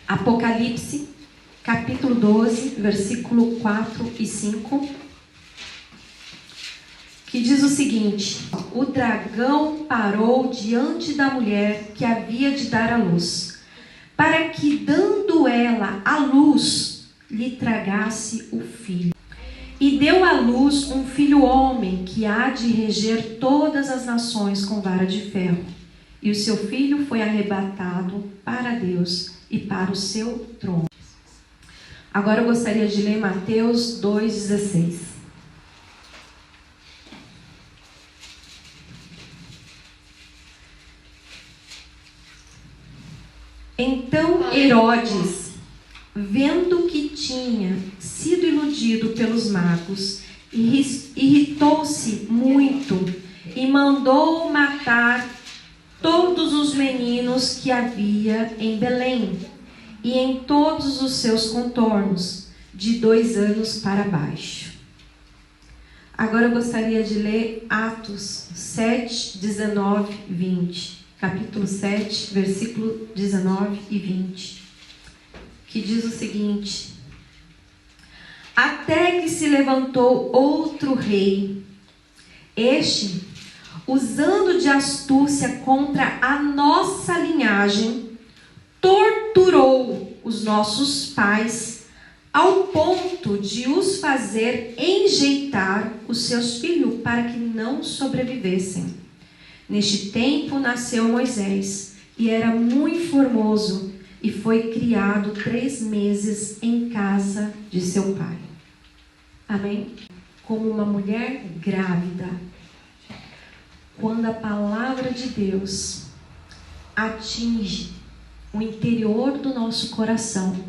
Apocalipse, capítulo 12, versículo 4 e 5, que diz o seguinte: o dragão parou diante da mulher que havia de dar à luz, para que, dando ela à luz, lhe tragasse o filho. E deu à luz um filho homem, que há de reger todas as nações com vara de ferro. E o seu filho foi arrebatado para Deus e para o seu trono. Agora eu gostaria de ler Mateus 2,16. Então Herodes, vendo que tinha sido iludido pelos magos, irritou-se muito e mandou matar todos os meninos que havia em Belém e em todos os seus contornos, de 2 anos para baixo. Agora eu gostaria de ler Atos 7, 19 e 20. Capítulo 7, versículo 19 e 20. Que diz o seguinte: até que se levantou outro rei, este, usando de astúcia contra a nossa linhagem, torturou os nossos pais ao ponto de os fazer enjeitar os seus filhos para que não sobrevivessem. Neste tempo nasceu Moisés, e era muito formoso, e foi criado 3 meses em casa de seu pai. Amém? Como uma mulher grávida, quando a palavra de Deus atinge o interior do nosso coração,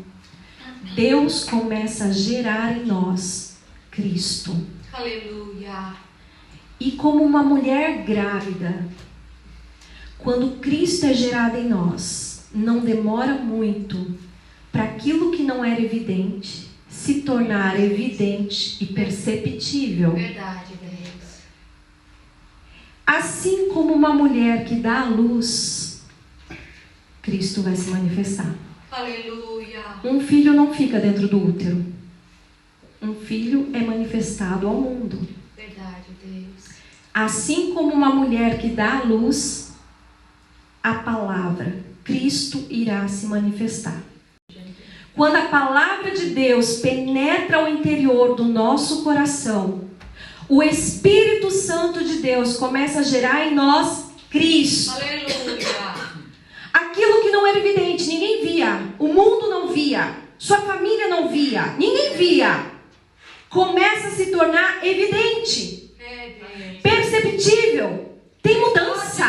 Deus começa a gerar em nós Cristo. Aleluia. E como uma mulher grávida, quando Cristo é gerado em nós, não demora muito para aquilo que não era evidente se tornar evidente e perceptível. Verdade, Deus. Assim como uma mulher que dá à luz, Cristo vai se manifestar. Aleluia. Um filho não fica dentro do útero. Um filho é manifestado ao mundo. Verdade, Deus. Assim como uma mulher que dá à luz, a palavra, Cristo irá se manifestar. Quando a palavra de Deus penetra o interior do nosso coração, o Espírito Santo de Deus começa a gerar em nós Cristo. Aleluia. Aquilo que não era evidente, ninguém via, o mundo não via, sua família não via, ninguém via, começa a se tornar evidente, perceptível, tem mudança.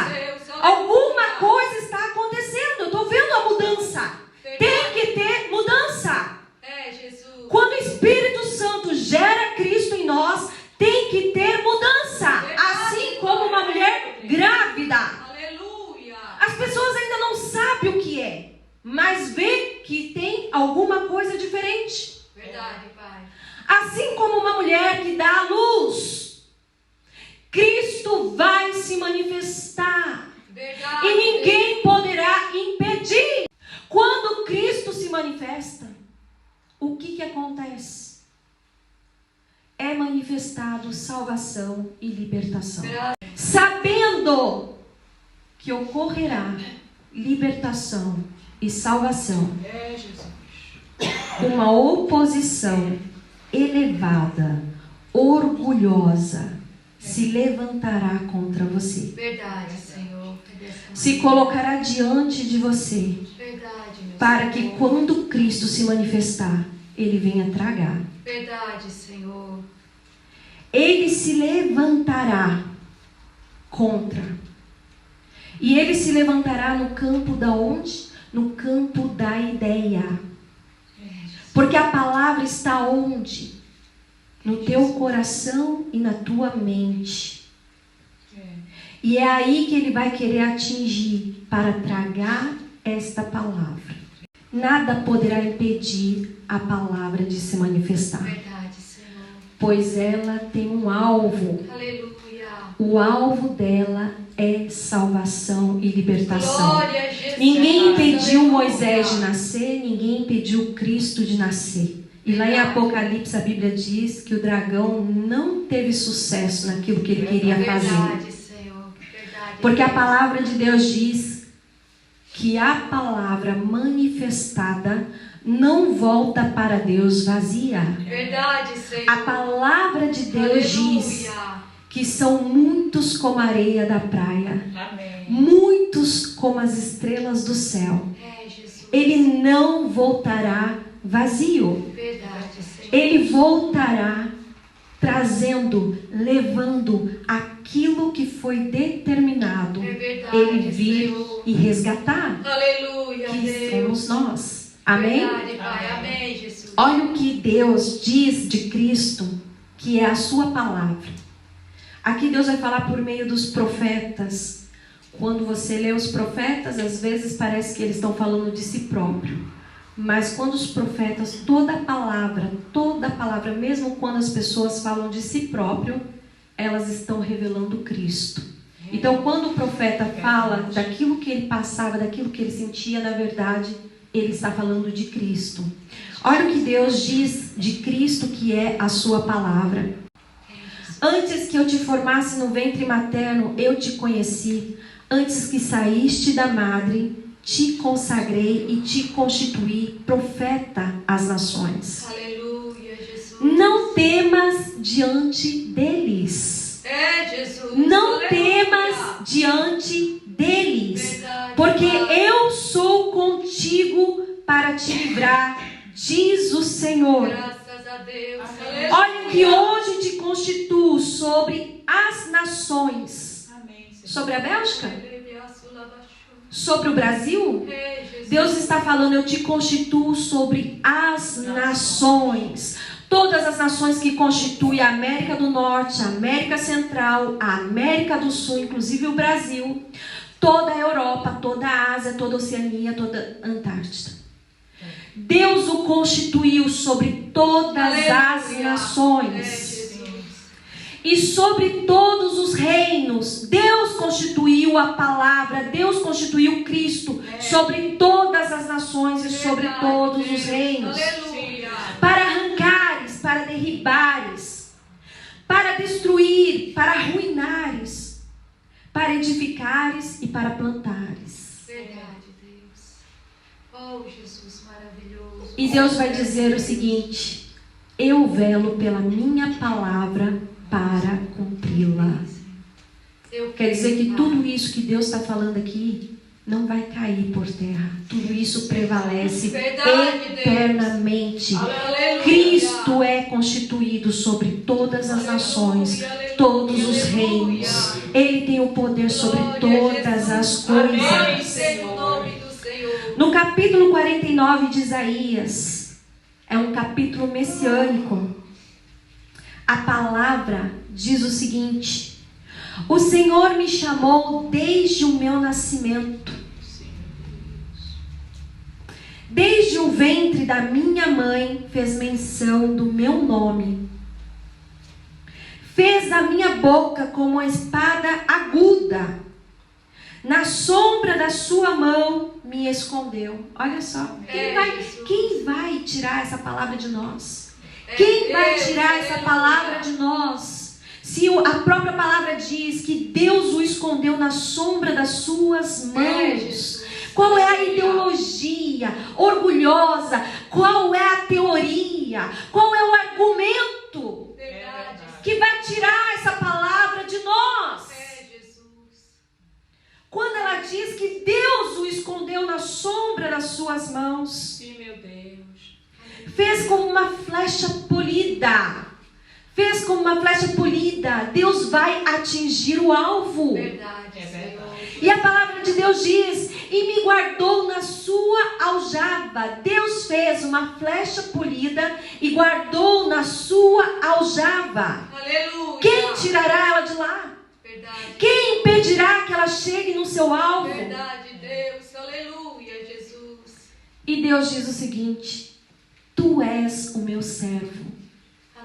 Alguma coisa está acontecendo, eu estou vendo a mudança. Tem que ter mudança. Jesus. Quando o Espírito Santo gera Cristo em nós, tem que ter mudança. Assim como uma mulher grávida. Aleluia. As pessoas ainda não sabem o que é, mas vê que tem alguma coisa diferente. Verdade, Pai. Assim como uma mulher que dá à luz, Cristo vai se manifestar. Verdade. E ninguém poderá impedir. Quando Cristo se manifesta, o que acontece? É manifestado salvação e libertação. Sabendo que ocorrerá libertação e salvação, uma oposição elevada, orgulhosa, se levantará contra você. Verdade, Senhor. Se colocará diante de você. Verdade, meu Para Senhor. que quando Cristo se manifestar, Ele venha tragar. Verdade, Senhor. Ele se levantará contra. E Ele se levantará no campo da onde? No campo da ideia. Porque a palavra está onde? No teu coração e na tua mente. E é aí que Ele vai querer atingir para tragar esta palavra. Nada poderá impedir a palavra de se manifestar. Verdade, Senhor. Pois ela tem um alvo. Aleluia. O alvo dela é salvação e libertação. Glória a Jesus. Ninguém impediu Aleluia. Moisés de nascer, ninguém impediu Cristo de nascer. E lá em Apocalipse a Bíblia diz que o dragão não teve sucesso naquilo que ele queria fazer. Verdade, Senhor. Verdade. Porque a palavra de Deus diz que a palavra manifestada não volta para Deus vazia. Verdade, Senhor. A palavra de Deus diz Aleluia. que são muitos como a areia da praia, Amém. muitos como as estrelas do céu. É, Jesus. Ele não voltará vazio. Verdade, Senhor. Ele voltará trazendo, levando aquilo que foi determinado É verdade, ele vir Senhor. e resgatar, Aleluia, que Deus. somos nós. Amém? Verdade, Pai. Amém, Jesus. Olha o que Deus diz de Cristo, que é a sua palavra. Aqui Deus vai falar por meio dos profetas. Quando você lê os profetas, às vezes parece que eles estão falando de si próprio. Mas quando os profetas, toda palavra, mesmo quando as pessoas falam de si próprio, elas estão revelando Cristo. Então, quando o profeta fala daquilo que ele passava, daquilo que ele sentia, na verdade, ele está falando de Cristo. Olha o que Deus diz de Cristo, que é a sua palavra. Antes que eu te formasse no ventre materno, eu te conheci. Antes que saíste da madre, te consagrei e te constituí profeta às nações. Aleluia, Jesus. Não temas diante deles. É, Jesus. Não Aleluia. temas diante deles. Verdade, Porque Pai. eu sou contigo para te livrar, diz o Senhor. Graças a Deus. Amém. Aleluia. Olha que hoje te constituo sobre as nações. Amém, Senhor. Sobre a Bélgica? Aleluia, sulabachou. Sobre o Brasil? É, Jesus. Deus está falando, eu te constituo sobre as nações. Todas as nações que constituem a América do Norte, a América Central, a América do Sul, inclusive o Brasil, toda a Europa, toda a Ásia, toda a Oceania, toda a Antártida. Deus o constituiu sobre todas as Aleluia. É, nações. Jesus. E sobre todos os reinos, Deus constituiu a palavra, Deus constituiu Cristo sobre todas as nações e sobre Verdade, todos os Deus. reinos. Aleluia. Para arrancares, para derribares, para destruir, para arruinares, para edificares e para plantares. Verdade, Deus. Oh, Jesus maravilhoso. E Deus vai dizer o seguinte: eu velo pela minha palavra para cumpri-la. Eu Quer dizer que creio, tudo isso que Deus está falando aqui não vai cair por terra. Tudo isso prevalece Verdade, Deus. eternamente. Aleluia. Cristo é constituído sobre todas as nações, Aleluia, todos os aleluia. reinos. Ele tem o poder sobre Glória a todas as Jesus. Amém, coisas. Senhor, no nome do Senhor. No capítulo 49 de Isaías, é um capítulo messiânico. A palavra diz o seguinte: o Senhor me chamou desde o meu nascimento. Desde o ventre da minha mãe fez menção do meu nome. Fez a minha boca como uma espada aguda. Na sombra da sua mão me escondeu. Olha só. Quem vai tirar essa palavra de nós? Quem vai tirar essa palavra de nós? Se a própria palavra diz que Deus o escondeu na sombra das suas mãos. Qual é a ideologia orgulhosa? Qual é a teoria? Qual é o argumento que vai tirar essa palavra de nós? Quando ela diz que Deus o escondeu na sombra das suas mãos. Sim, meu Deus. Fez como uma flecha polida. Fez como uma flecha polida. Deus vai atingir o alvo. Verdade, É Senhor. verdade. E a palavra de Deus diz: e me guardou na sua aljava. Deus fez uma flecha polida e guardou na sua aljava. Aleluia. Quem tirará ela de lá? Verdade. Quem impedirá que ela chegue no seu alvo? Verdade, Deus. Aleluia, Jesus. E Deus diz o seguinte: tu és o meu servo.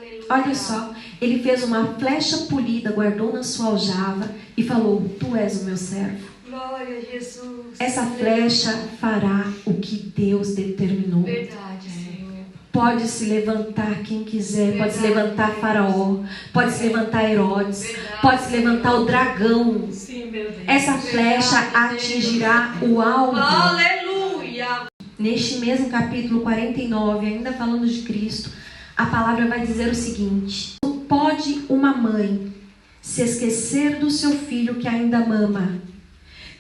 Aleluia. Olha só, ele fez uma flecha polida, guardou na sua aljava e falou: tu és o meu servo. Glória a Jesus. Essa flecha fará o que Deus determinou. Verdade, Senhor. Pode se levantar quem quiser, pode se levantar Faraó, pode se levantar Herodes, Verdade. pode se levantar o dragão. Sim, meu Deus. Essa flecha atingirá o alvo. Aleluia. Neste mesmo capítulo 49, ainda falando de Cristo, a palavra vai dizer o seguinte: não pode uma mãe se esquecer do seu filho que ainda mama,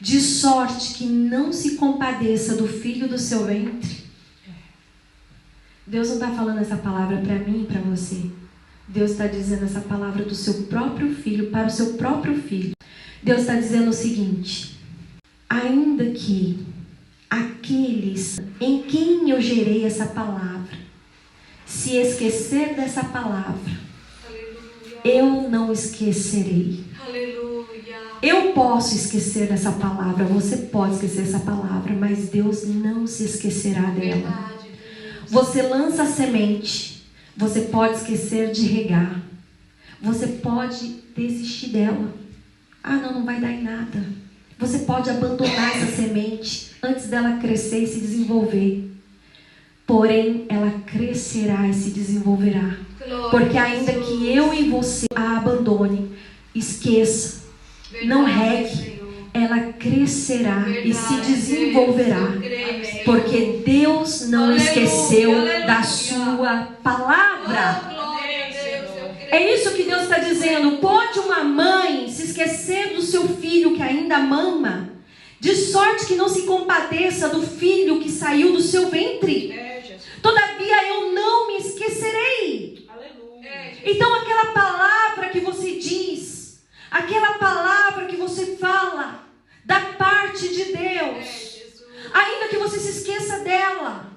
de sorte que não se compadeça do filho do seu ventre? Deus não está falando essa palavra para mim e para você. Deus está dizendo essa palavra do seu próprio filho, para o seu próprio filho. Deus está dizendo o seguinte: ainda que aqueles em quem eu gerei essa palavra se esquecer dessa palavra, Aleluia. eu não esquecerei. Aleluia. Eu posso esquecer dessa palavra, você pode esquecer essa palavra, mas Deus não se esquecerá dela. Verdade, Deus. Você lança a semente, você pode esquecer de regar, você pode desistir dela. Ah, não vai dar em nada. Você pode abandonar essa semente antes dela crescer e se desenvolver. Porém, ela crescerá e se desenvolverá. Glória Porque a ainda Jesus. que eu e você a abandone, esqueça, Verdade, não regue, Senhor. ela crescerá e se Verdade, desenvolverá. Deus, eu creio, Senhor. Porque Deus não Aleluia, esqueceu aleluia. da sua palavra. Oh, glória a Deus, eu creio. É isso que Deus está dizendo. Pode uma mãe se esquecer do seu filho que ainda mama, de sorte que não se compadeça do filho que saiu do seu ventre? É, Jesus. Todavia eu não me esquecerei. Aleluia. É, Jesus. Então aquela palavra que você diz, aquela palavra que você fala, da parte de É, Deus, Jesus. ainda que você se esqueça dela,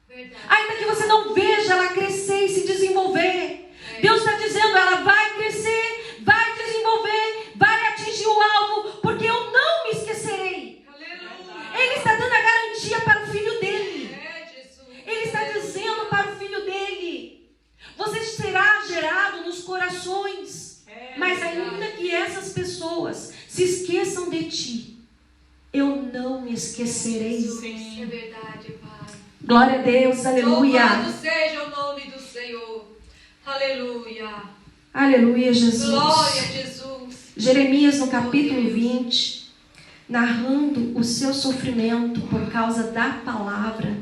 Verdade. ainda que você não veja ela crescer e se desenvolver, É. Deus está dizendo, ela vai crescer, vai desenvolver, vai atingir o alvo, porque eu não me esquecerei. Aleluia. Ele está dando a garantia para o filho dele. É, Jesus. Ele está dizendo para o filho dele, você será gerado nos corações, É, mas verdade. ainda que essas pessoas se esqueçam de ti, eu não me esquecerei. Sim. É verdade, Pai. Glória a Deus, aleluia. Louvado seja o nome do Senhor. Aleluia. Aleluia, Jesus. Glória a Jesus. Jeremias, no capítulo 20, narrando o seu sofrimento por causa da palavra,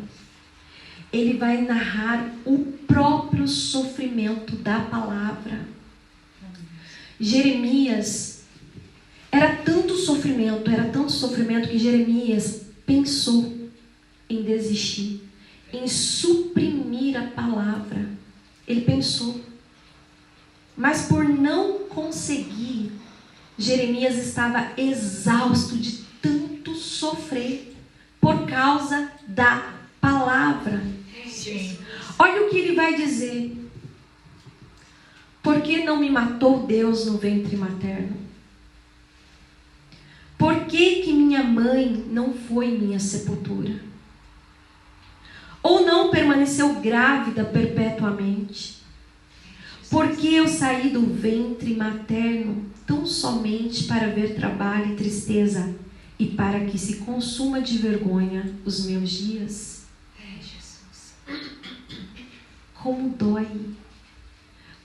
ele vai narrar o próprio sofrimento da palavra. Jeremias, era tanto sofrimento que Jeremias pensou em desistir, em suprimir a palavra. Ele pensou. Mas por não conseguir, Jeremias estava exausto de tanto sofrer por causa da palavra. É, Sim. Jesus. Olha o que ele vai dizer. Por que não me matou Deus no ventre materno? Por que minha mãe não foi minha sepultura? Ou não permaneceu grávida perpetuamente? Porque eu saí do ventre materno tão somente para ver trabalho e tristeza e para que se consuma de vergonha os meus dias? É, Jesus.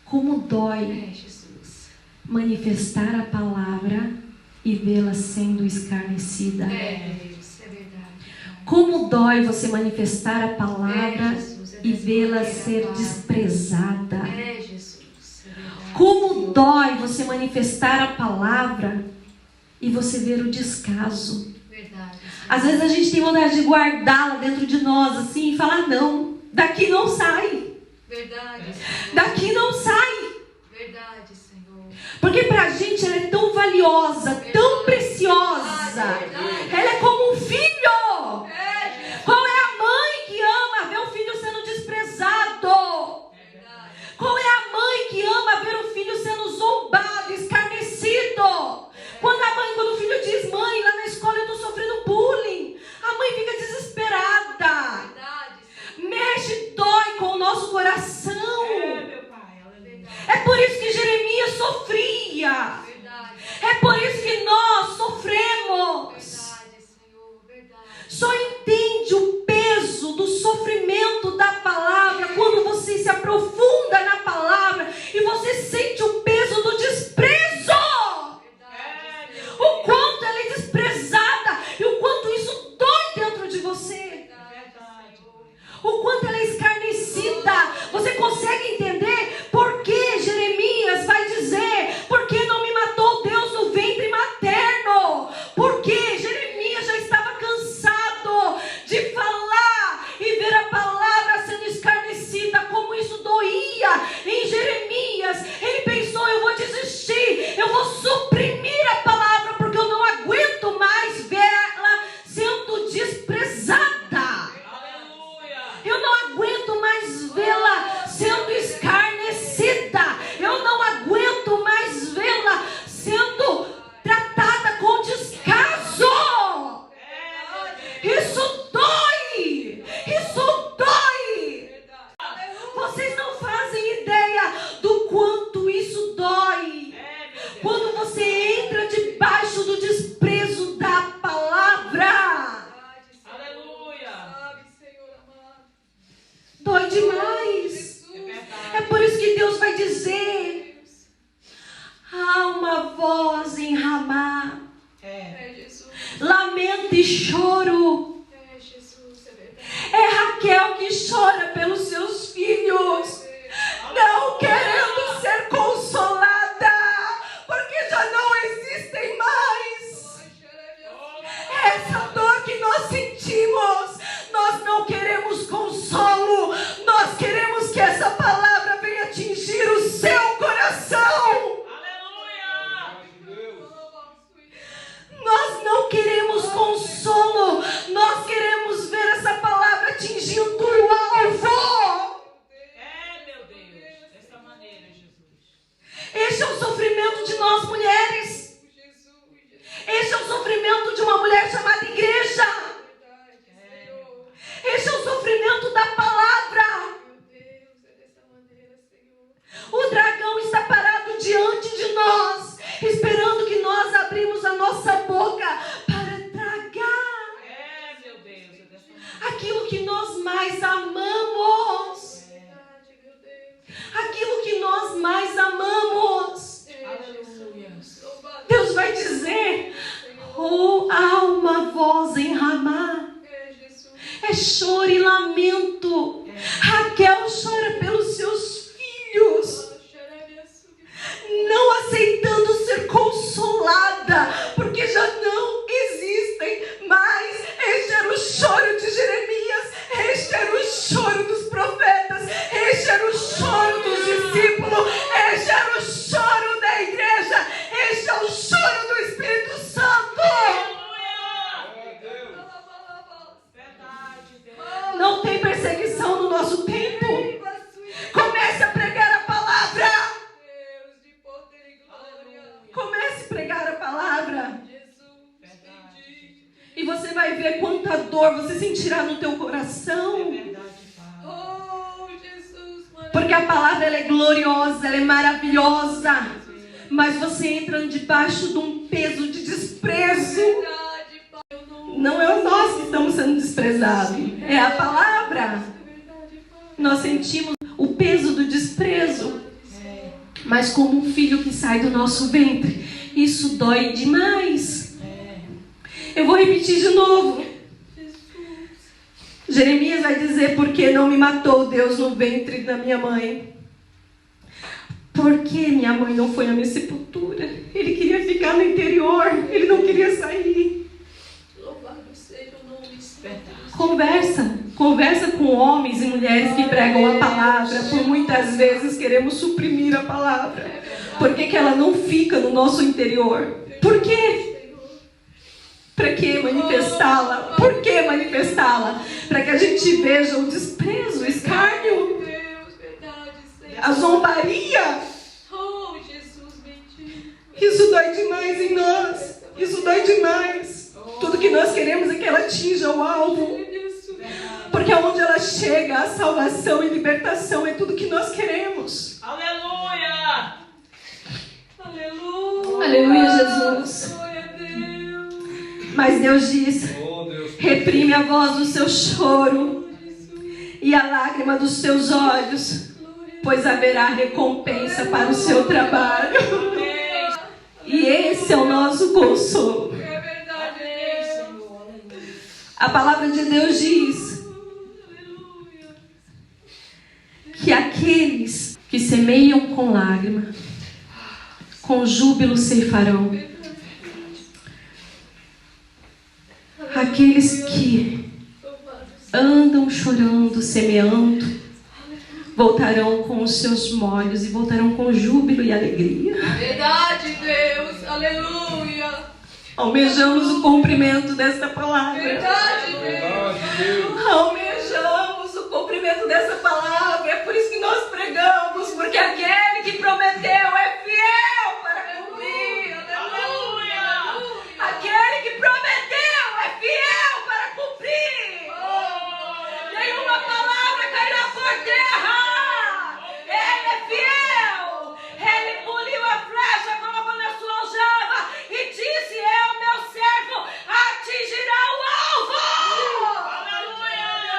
Como dói É, Jesus. manifestar a palavra e vê-la sendo escarnecida. É, Deus. É verdade. Como dói você manifestar a palavra É, Jesus. É e dessa vê-la maneira, ser Pai. desprezada. É, Jesus. É verdade. Como dói você manifestar a palavra e você ver o descaso. Verdade. Às vezes a gente tem vontade de guardá-la dentro de nós assim e falar, não, daqui não sai, Verdade, Senhor. daqui não sai. Verdade, Senhor. Porque pra gente ela é tão valiosa, tão preciosa. Ela é como um filho. É, Jesus. Qual é a mãe que ama ver o filho sendo desprezado? Verdade. Qual é a mãe que ama ver o filho sendo zombado, escarnecido? Quando o filho diz, mãe, lá na escola eu estou sofrendo bullying, a mãe fica desesperada. Verdade, Senhor. Mexe, dói com o nosso coração. É, meu Pai. Aleluia. dizer: há uma voz em Ramá, Jesus. lamento e choro. Jesus, é verdade. É Raquel que chora pelos seus filhos, não querendo ser consolada, porque já não existem mais. Essa dor que nós sentimos, nós não queremos consolo, nós queremos que essa palavra venha atingir o seu coração. Nós não queremos consolo, nós queremos ver essa palavra atingindo o alvo. Meu Deus, dessa maneira, Jesus. Este é o sofrimento de nós mulheres. Este é o sofrimento de uma mulher chamada igreja. Este é o sofrimento da palavra. O dragão está parado diante de nós, esperando que nós abrimos a nossa boca para tragar Meu Deus, dessa maneira. aquilo que nós mais amamos. Aquilo que nós mais amamos. Aleluia. Deus vai dizer: oh, há uma voz em Ramá. É choro e lamento. Raquel chora pelos seus filhos, não aceitando ser consolada, porque já não existem mais. Este era o choro de Jeremias, este era o choro dos profetas, este era o choro dos discípulos, este era o choro da igreja, este é o choro do Espírito Santo. Não tem perseguição no nosso tempo. Comece a pregar a palavra. Comece a pregar a palavra. E você vai ver quanta dor você sentirá no teu coração. Porque a palavra ela é gloriosa, ela é maravilhosa. Mas você entra debaixo de um peso de desprezo. Não é nós que estamos sendo desprezados, é a palavra. Nós sentimos o peso do desprezo. Mas como um filho que sai do nosso ventre, isso dói demais. Eu vou repetir de novo. Jeremias vai dizer: por que não me matou Deus no ventre da minha mãe? Por que minha mãe não foi na minha sepultura? Ele queria ficar no interior, ele não queria sair. Conversa com homens e mulheres que pregam a palavra. Por muitas vezes queremos suprimir a palavra. Por que ela não fica no nosso interior? Por quê? Para que manifestá-la? Por que manifestá-la? Para que a gente veja o desprezo, o escárnio, a zombaria. Isso dói demais em nós. Isso dói demais. Tudo que nós queremos é que ela atinja o alvo. Porque onde ela chega, a salvação e libertação é tudo que nós queremos. Aleluia! Aleluia! Aleluia, Jesus. Mas Deus diz: reprime a voz do seu choro e a lágrima dos seus olhos, pois haverá recompensa para o seu trabalho. E esse é o nosso consolo. A palavra de Deus diz que aqueles que semeiam com lágrima, com júbilo ceifarão. Aqueles que andam chorando, semeando, voltarão com os seus molhos e voltarão com júbilo e alegria. Verdade, Deus. Aleluia. Almejamos o cumprimento desta palavra. Verdade, Deus. Almejamos o cumprimento dessa palavra. É por isso que nós pregamos, porque aquele que prometeu é fiel para cumprir. Aleluia. Aquele que prometeu é fiel para cumprir. Nenhuma palavra cairá por terra. Ele é fiel. Ele puliu a flecha como na sua aljava e disse: eu, meu servo, atingirá o alvo. Aleluia.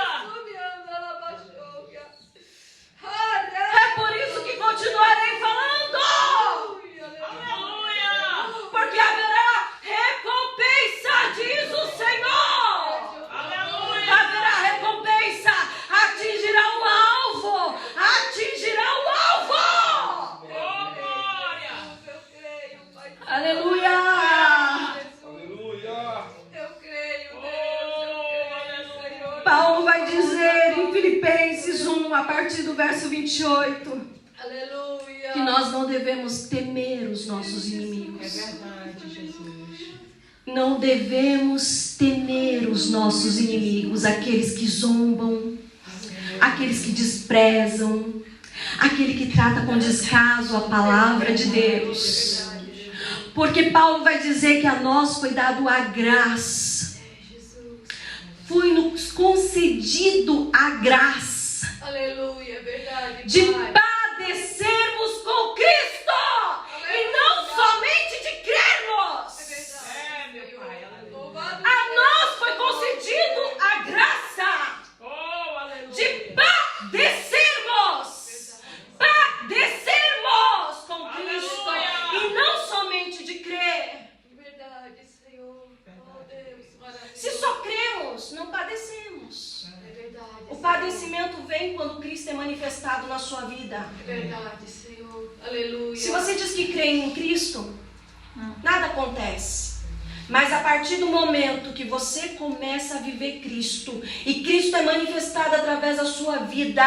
a partir do verso 28, Aleluia. que nós não devemos temer os nossos inimigos. É verdade, Jesus. Não devemos temer os nossos inimigos, aqueles que zombam, aqueles que desprezam, aquele que trata com descaso a palavra de Deus. Porque Paulo vai dizer que a nós foi dado a graça, foi nos concedido a graça. Aleluia, é verdade. De Pai. padecermos com Cristo e não somente de crermos. É verdade. É, meu Pai, aleluia. Louvado A nós foi concedido a graça Oh, aleluia. de padecermos com Cristo e não somente de crer. verdade, Senhor. Oh, Deus, maravilhoso. Se só cremos, não padecemos. É verdade. O padecimento vem quando Cristo é manifestado na sua vida. É verdade, Senhor. Aleluia. Se você diz que crê em Cristo, nada acontece. Mas a partir do momento que você começa a viver Cristo e Cristo é manifestado através da sua vida,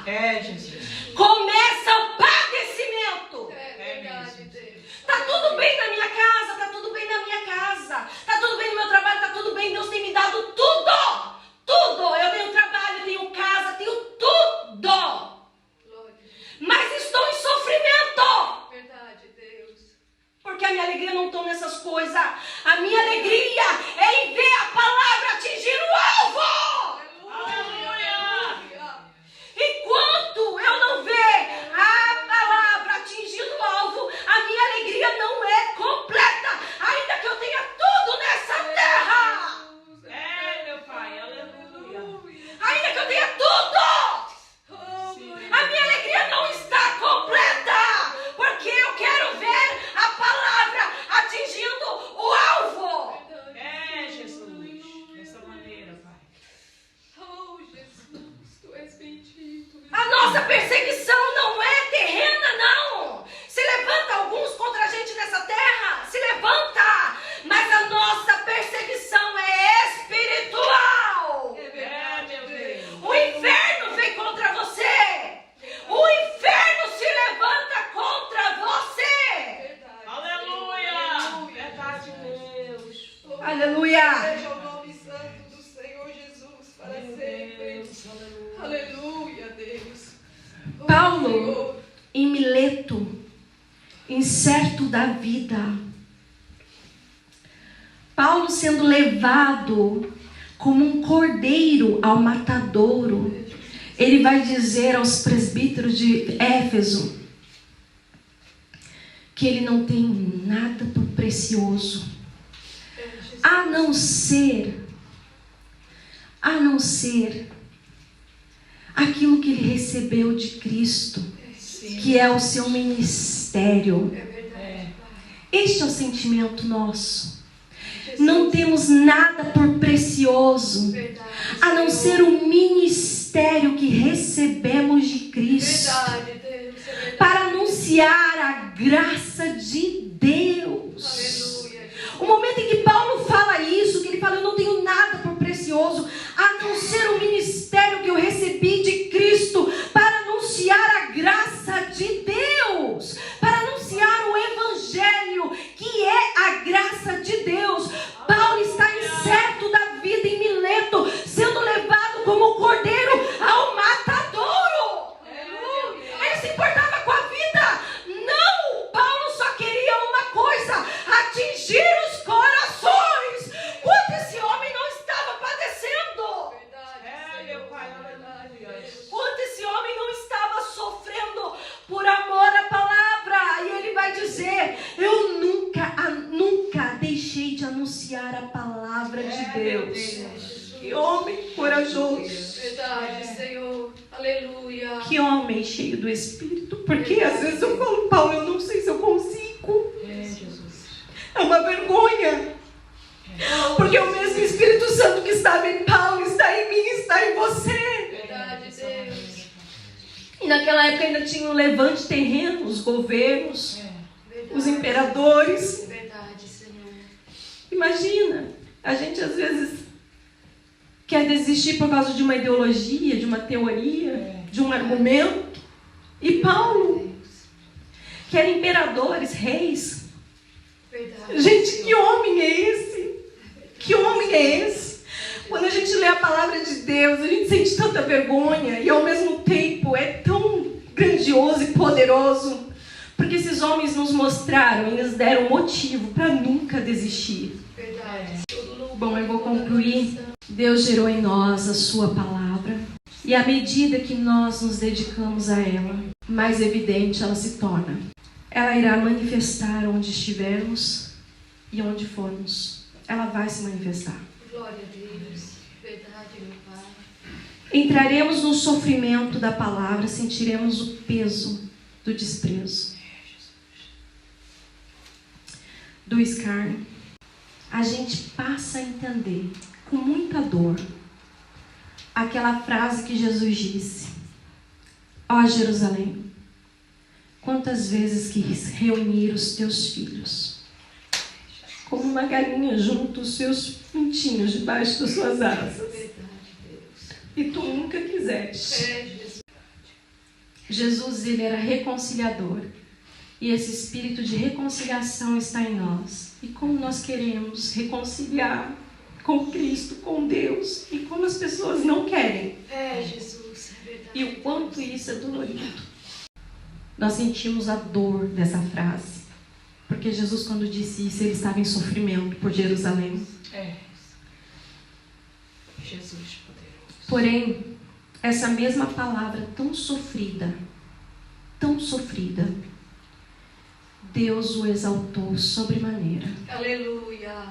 É, Jesus. começa o padecimento. É verdade, Deus. Tá tudo bem na minha casa, tá tudo bem na minha casa, tá tudo bem no meu trabalho, tá tudo bem. Deus tem me dado tudo, tudo. Eu tenho trabalho, tenho casa, tenho tudo. Glória. Mas estou em sofrimento. Verdade, Deus. Porque a minha alegria não está nessas coisas. A minha alegria é em ver a palavra atingir o alvo. Aleluia. Enquanto eu não ver a palavra atingindo o alvo, a minha alegria não é completa. Ainda que eu tenha tudo nessa terra. É, meu Pai, aleluia. Ainda que eu tenha tudo. A minha alegria não está completa. Porque eu quero ver a palavra atingindo o alvo. É, Jesus. Dessa maneira, Pai. Oh, Jesus, tu és bendito. A nossa perseguição não é terrena, não. Se levanta alguns contra a gente nessa terra, se levanta. Mas a nossa perseguição é espiritual. É, meu Deus. O inferno vem contra você. O inferno se levanta contra você. Verdade. Aleluia. Verdade, Deus. Aleluia. Seja o nome santo do Senhor Jesus para Meu sempre. Deus, aleluia. Aleluia, Deus. Oh, Paulo, Senhor. em Mileto, incerto da vida, Paulo sendo levado como um cordeiro ao matadouro, ele vai dizer aos presbíteros de Éfeso que ele não tem nada por precioso, a não ser aquilo que ele recebeu de Cristo, que é o seu ministério. É verdade. Este é o sentimento nosso. Não temos nada por precioso, Verdade. a não ser o ministério que recebemos de Cristo, Verdade, Deus. É verdade. para anunciar a graça de Deus. Aleluia. O momento em que Paulo fala isso, que ele fala, eu não tenho nada por precioso, a não ser o ministério que eu recebi de Cristo, para anunciar a graça de Deus, para anunciar o evangelho, que é a graça de Deus. Paulo está incerto da vida em Mileto, sendo levado como cordeiro ao matadouro. Ele se importava com a vida? Não! Paulo só queria uma coisa: atingir os corações. Quanto esse homem não estava padecendo? Verdade, É, Senhor. meu Pai, Verdade, aleluia. Deus. Quanto esse homem não estava sofrendo por amor à palavra? E ele vai dizer: eu nunca deixei de anunciar a palavra de Deus. Que homem corajoso. Verdade, Senhor. Aleluia. Que homem cheio do Espírito. Porque às vezes eu falo, Paulo, eu não sei se eu consigo. É, Jesus. É uma vergonha. Porque o mesmo Espírito Santo que estava em Paulo está em mim, está em você. Verdade, Deus. E naquela época ainda tinha um levante terreno, os governos, Verdade. os imperadores. Verdade, Senhor. Imagina, a gente às vezes quer desistir por causa de uma ideologia, de uma teoria, de um argumento. E Paulo quer imperadores, reis. Verdade. Gente, que homem é esse? Que homem é esse? Quando a gente lê a palavra de Deus, a gente sente tanta vergonha e ao mesmo tempo é tão grandioso e poderoso. Porque esses homens nos mostraram e nos deram motivo para nunca desistir. Verdade. Bom, eu vou concluir. Deus gerou em nós a sua palavra. E à medida que nós nos dedicamos a ela, mais evidente ela se torna. Ela irá manifestar onde estivermos e onde formos. Ela vai se manifestar. Glória a Deus. Verdade, meu Pai. Entraremos no sofrimento da palavra, sentiremos o peso do desprezo, do escárnio. A gente passa a entender com muita dor aquela frase que Jesus disse: ó Jerusalém, quantas vezes quis reunir os teus filhos, como uma galinha junto os seus pintinhos debaixo das suas asas, Verdade, Deus. e tu nunca quiseste. Jesus. Jesus, ele era reconciliador. E esse espírito de reconciliação está em nós. E como nós queremos reconciliar com Cristo, com Deus, e como as pessoas não querem. Jesus. Verdade. E o quanto isso é dolorido. Nós sentimos a dor dessa frase. Porque Jesus, quando disse isso, ele estava em sofrimento por Jerusalém. Jesus poderoso. Porém, essa mesma palavra tão sofrida, Deus o exaltou sobremaneira, Aleluia.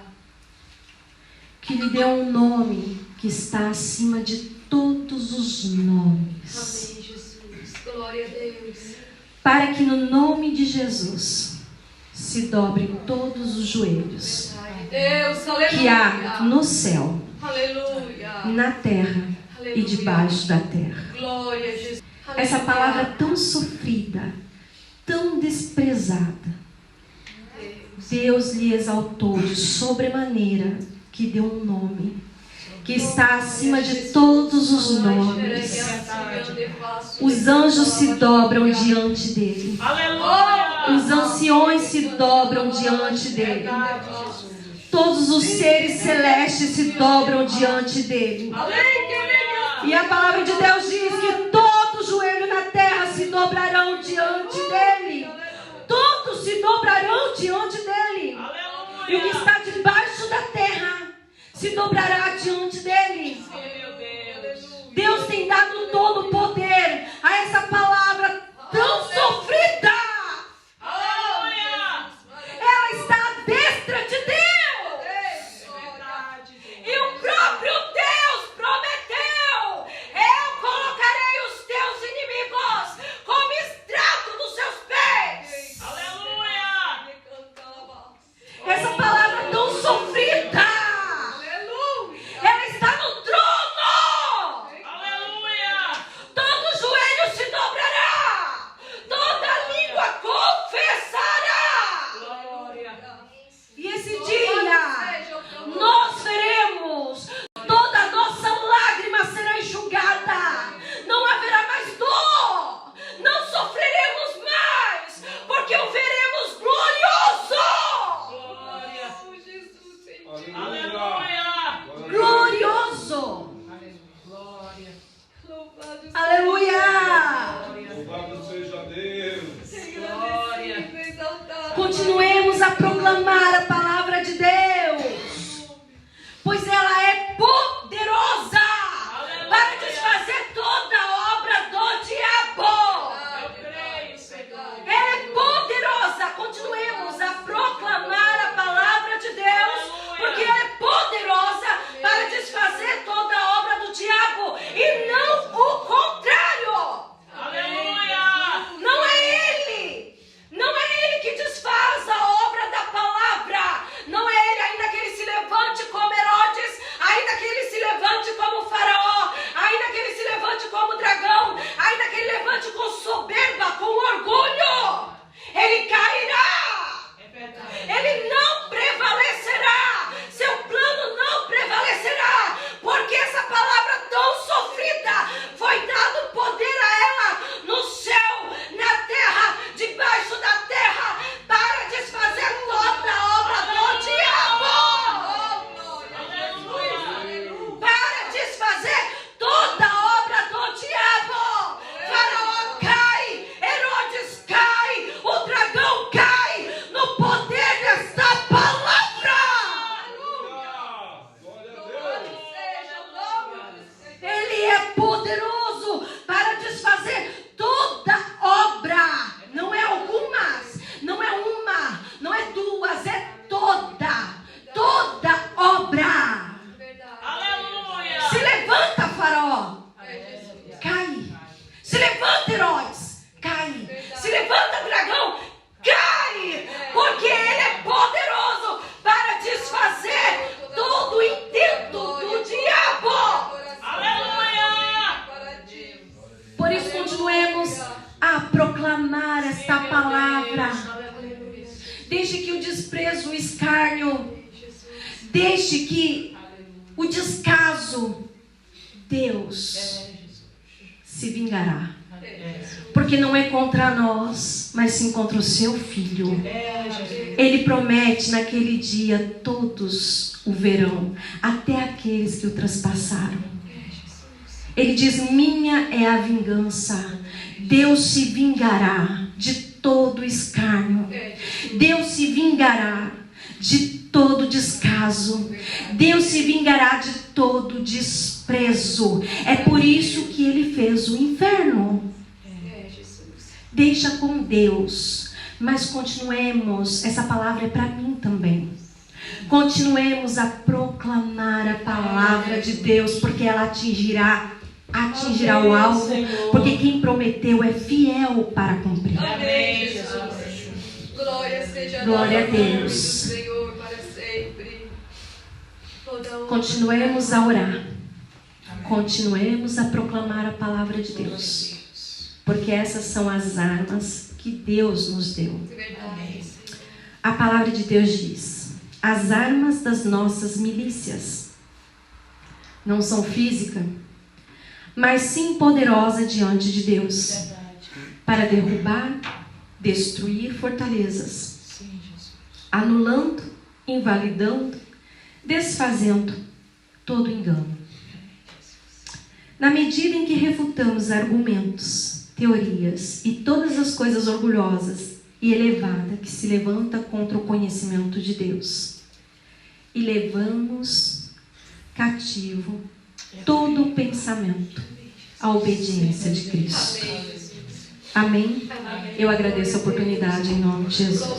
que lhe deu um nome que está acima de todos os nomes, Amém, Jesus. Glória a Deus. para que no nome de Jesus se dobrem todos os joelhos Verdade. Deus, aleluia. que há no céu, Aleluia. na terra e debaixo da terra. Glória a Jesus. Essa Aleluia. palavra tão sofrida, tão desprezada, Deus lhe exaltou de sobremaneira, que deu um nome que está acima de todos os nomes. Os anjos se dobram diante dele. Aleluia! Os anciões se dobram diante dele. Verdade, Jesus. Todos os seres celestes se dobram diante dele. E a palavra de Deus diz que todo joelho na terra se dobrarão diante dele. Todos se dobrarão diante dele. E o que está debaixo da terra se dobrará diante dele. Deus tem dado todo o poder a essa palavra tão sofrida. Ela está à destra de Deus. E o próprio Deus prometeu: eu colocarei os teus inimigos como estrado dos seus pés. Essa palavra tão sofrida, ela está poderoso para desfazer toda obra. Não é algumas, não é uma, não é duas, é toda obra. Aleluia. Se levanta, Faraó, cai. Se levanta, Herodes, cai. Se levanta, dragão, cai. Porque ele é poderoso para desfazer todo o intento do diabo. Aleluia. Por isso continuemos a proclamar esta palavra. Deixe que o desprezo, o escárnio, deixe que o descaso, Deus se vingará. Porque não é contra nós, mas sim contra o seu filho. Ele promete naquele dia, todos o verão, até aqueles que o traspassaram. Ele diz, minha é a vingança. Deus se vingará de todo escárnio. Deus se vingará de todo descaso. Deus se vingará de todo desprezo. É por isso que ele fez o inferno. Deixa com Deus. Mas continuemos, essa palavra é para mim também. Continuemos a proclamar a palavra de Deus, porque ela atingirá o alvo, porque quem prometeu é fiel para cumprir. Amém, Jesus. Glória seja Glória a Deus. Senhor para sempre. Continuemos a orar. Continuemos a proclamar a palavra de Deus. Porque essas são as armas que Deus nos deu. A palavra de Deus diz: as armas das nossas milícias não são físicas, mas sim poderosa diante de Deus, para derrubar, destruir fortalezas, anulando, invalidando, desfazendo todo engano. Na medida em que refutamos argumentos, teorias e todas as coisas orgulhosas e elevadas que se levanta contra o conhecimento de Deus, e levamos cativo todo o pensamento à obediência de Cristo. Amém? Eu agradeço a oportunidade em nome de Jesus.